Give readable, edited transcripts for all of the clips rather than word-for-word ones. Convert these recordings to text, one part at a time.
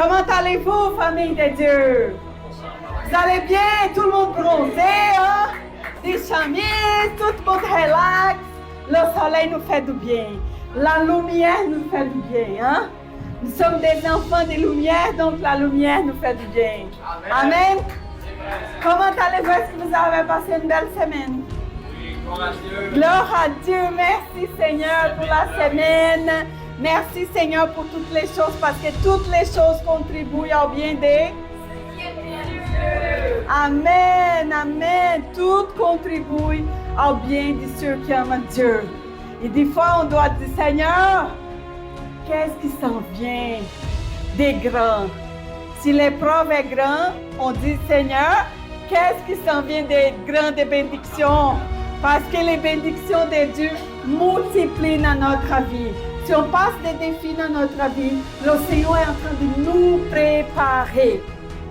Comment allez-vous, famille de Dieu? Vous allez bien? Tout le monde bronzé, hein? Des chemises, tout le monde relax. Le soleil nous fait du bien. La lumière nous fait du bien, hein? Nous sommes des enfants des lumières, donc la lumière nous fait du bien. Amen. Amen. Comment allez-vous? Est-ce que vous avez passé une belle semaine? Oui, gloire à Dieu. Gloire à Dieu. Merci Seigneur pour la semaine. Merci Seigneur pour toutes les choses parce que toutes les choses contribuent au bien des... Amen, amen. Tout contribue au bien de ceux qui aiment Dieu. Et des fois, on doit dire, Seigneur, qu'est-ce qui s'en vient des grands? Si l'épreuve est grande, on dit, Seigneur, qu'est-ce qui s'en vient des grandes bénédictions? Parce que les bénédictions de Dieu multiplient dans notre vie. Si on passe des défis dans notre vie, le Seigneur est en train de nous préparer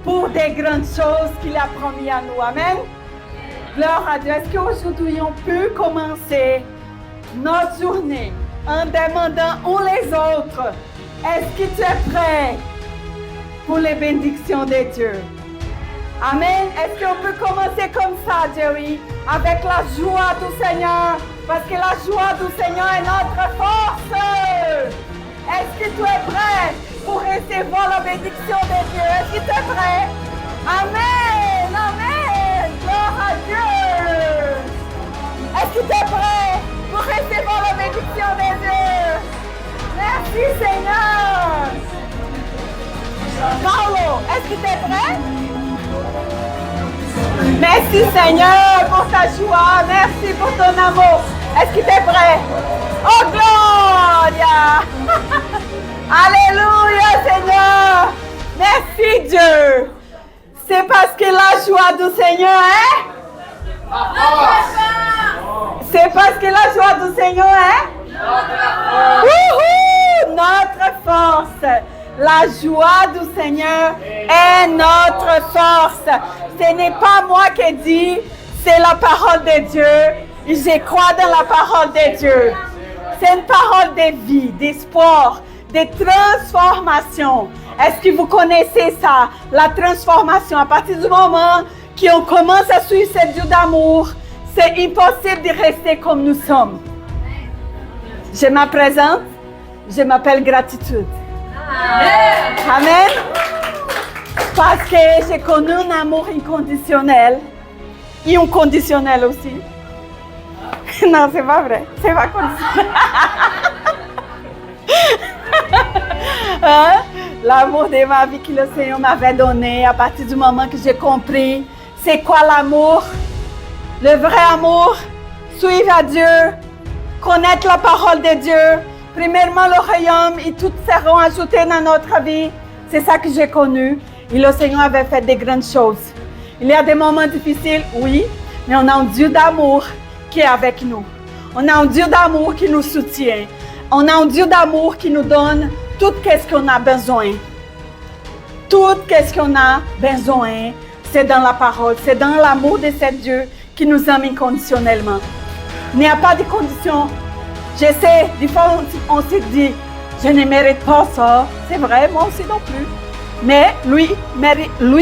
pour des grandes choses qu'il a promis à nous. Amen. Gloire à Dieu. Est-ce qu'aujourd'hui on peut commencer notre journée en demandant aux les autres, est-ce que tu es prêt pour les bénédictions de Dieu? Amen. Est-ce qu'on peut commencer comme ça, Jerry, avec la joie du Seigneur? Parce que la joie du Seigneur est notre force. Est-ce que tu es prêt pour recevoir la bénédiction de Dieu? Est-ce que tu es prêt? Amen. Amen. Gloire à Dieu. Est-ce que tu es prêt pour recevoir la bénédiction de Dieu? Merci Seigneur. Paulo, est-ce que tu es prêt? Merci Seigneur pour ta joie. Merci pour ton amour. Est-ce que tu es prêt? Oh gloria! Alléluia Seigneur. Merci Dieu. C'est parce que la joie du Seigneur est... C'est parce que la joie du Seigneur est... Notre force. La joie du Seigneur est notre force. Ce n'est pas moi qui dis, c'est la parole de Dieu. Et je crois dans la parole de Dieu. C'est une parole de vie, d'espoir, de transformation. Est-ce que vous connaissez ça? La transformation. À partir du moment qu'on commence à suivre ce Dieu d'amour, c'est impossible de rester comme nous sommes. Je me présente, je m'appelle Gratitude. Amen. Parce que j'ai connu un amour inconditionnel et inconditionnel aussi. Non, c'est pas vrai. C'est pas conditionnel. Hein? L'amour de ma vie que le Seigneur m'avait donné à partir du moment que j'ai compris c'est quoi l'amour. Le vrai amour, suivre à Dieu, connaître la parole de Dieu. Premièrement, le royaume et tout seront ajoutés dans notre vie. C'est ça que j'ai connu. Et le Seigneur avait fait des grandes choses. Il y a des moments difficiles, oui, mais on a un Dieu d'amour qui est avec nous. On a un Dieu d'amour qui nous soutient. On a un Dieu d'amour qui nous donne tout ce qu'on a besoin. Tout ce qu'on a besoin, c'est dans la parole, c'est dans l'amour de ce Dieu qui nous aime inconditionnellement. Il n'y a pas de conditions. Je sais, des fois on se dit, je ne mérite pas ça. C'est vrai, moi aussi non plus. Mais lui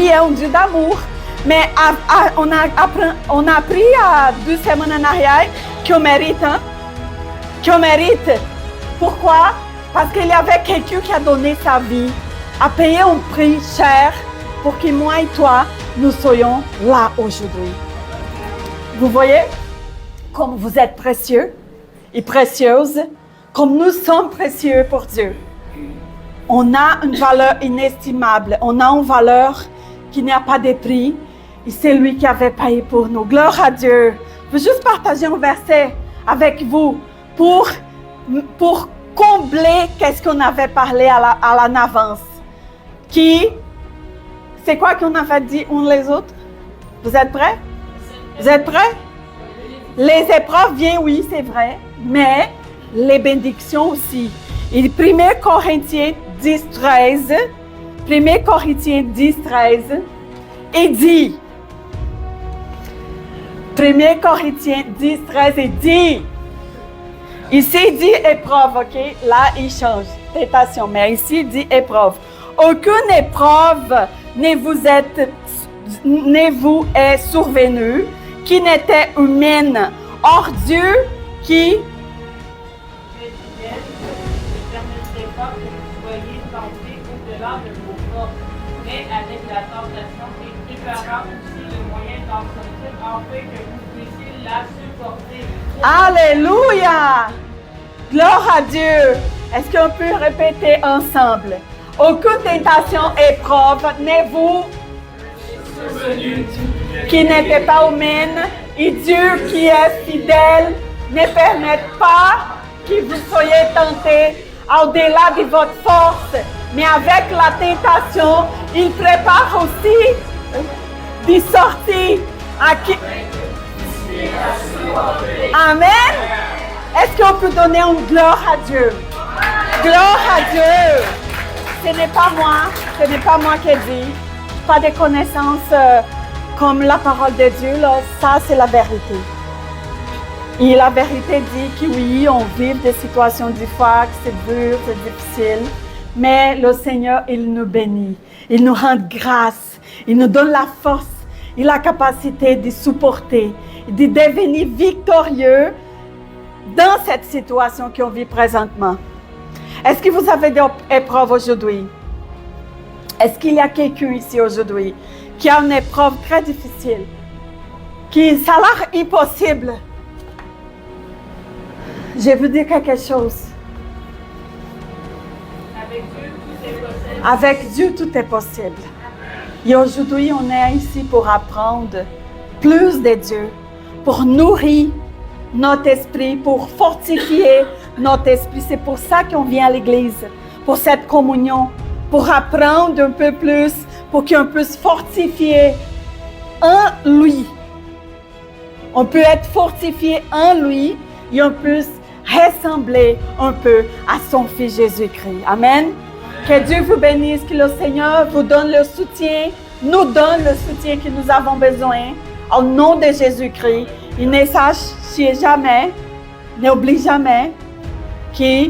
est un Dieu d'amour. Mais on a appris à 2 semaines en arrière qu'on mérite. Hein? Qu'on mérite. Pourquoi? Parce qu'il y avait quelqu'un qui a donné sa vie, a payé un prix cher pour que moi et toi, nous soyons là aujourd'hui. Vous voyez comme vous êtes précieux et précieuses, comme nous sommes précieux pour Dieu. On a une valeur inestimable, on a une valeur qui n'a pas de prix et c'est lui qui avait payé pour nous. Gloire à Dieu. Je veux juste partager un verset avec vous pour combler qu'est-ce qu'on avait parlé à l'avance. C'est quoi qu'on avait dit uns les autres? Vous êtes prêts? Vous êtes prêts? Les épreuves viennent, oui, c'est vrai, mais les bénédictions aussi. Et 1 Corinthiens 10, 13, 1 Corinthiens 10, 13, et dit, 1 Corinthiens 10, 13, et dit, ici il dit épreuve, ok? Là il change, tentation, mais ici il dit épreuve. aucune épreuve ne vous est survenue qui n'était humaine. Or Dieu qui Ne permettrait pas que vous soyez tentés au-delà de vos forces, mais avec la tentation et préparant aussi le moyen d'en sortir afin que vous puissiez la supporter. Alléluia! Gloire à Dieu! Est-ce qu'on peut répéter ensemble? Aucune tentation, épreuve ne vous qui n'était pas humaine, et Dieu qui est fidèle ne permet pas que vous soyez tentés au-delà de votre force, mais avec la tentation, il prépare aussi des sorties à qui... Amen. Est-ce qu'on peut donner une gloire à Dieu? Gloire à Dieu. Ce n'est pas moi qui dis. Pas de connaissances comme la parole de Dieu, là, ça c'est la vérité. Et la vérité dit que oui, on vit des situations des fois, que c'est dur, c'est difficile, mais le Seigneur, il nous bénit, il nous rend grâce, il nous donne la force et la capacité de supporter, de devenir victorieux dans cette situation qu'on vit présentement. Est-ce que vous avez des épreuves aujourd'hui? Est-ce qu'il y a quelqu'un ici aujourd'hui qui a une épreuve très difficile, qui ça a l'air impossible? Je veux dire quelque chose. Avec Dieu, tout est possible. Et aujourd'hui, on est ici pour apprendre plus de Dieu, pour nourrir notre esprit, pour fortifier notre esprit. C'est pour ça qu'on vient à l'église, pour cette communion, pour apprendre un peu plus, pour qu'on puisse fortifier en lui. On peut être fortifié en lui et on peut ressembler un peu à son Fils Jésus-Christ. Amen. Que Dieu vous bénisse, que le Seigneur vous donne le soutien, nous donne le soutien que nous avons besoin. Au nom de Jésus-Christ, il ne sachez jamais, n'oublie jamais que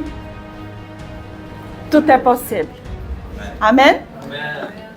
tout est possible. Amen. Amen.